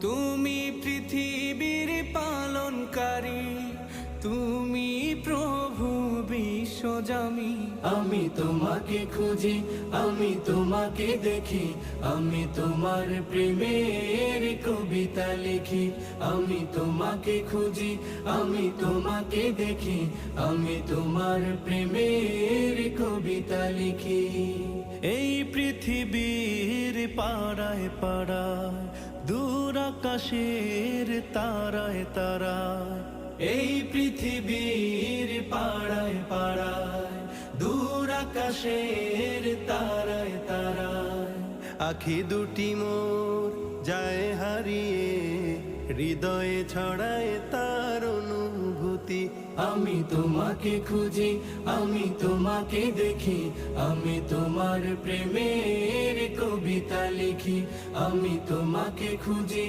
তুমি পৃথিবীর পালনকারী, তুমি প্রভু বিশ্বজামি। আমি তোমাকে খুঁজি, আমি তোমাকে দেখি, আমি তোমার প্রেমের কবিতা লিখি। আমি তোমাকে খুঁজি, আমি তোমাকে দেখি, আমি তোমার প্রেমের কবিতা লিখি। এই পৃথিবীর পাড়ায় পাড়ায়, দূর আকাশের তারায় তারায়, এই পৃথিবীর পাড়ায় পাড়ায়, দূর আকাশের তারায় তারায়, আখি দুটি মোর যায় হারিয়ে, হৃদয়ে ছড়ায় তার অনুভূতি। আমি তোমাকে খুঁজি, আমি তোমাকে দেখি, আমি তোমার প্রেমের কবিতা লিখি। আমি তোমাকে খুঁজি।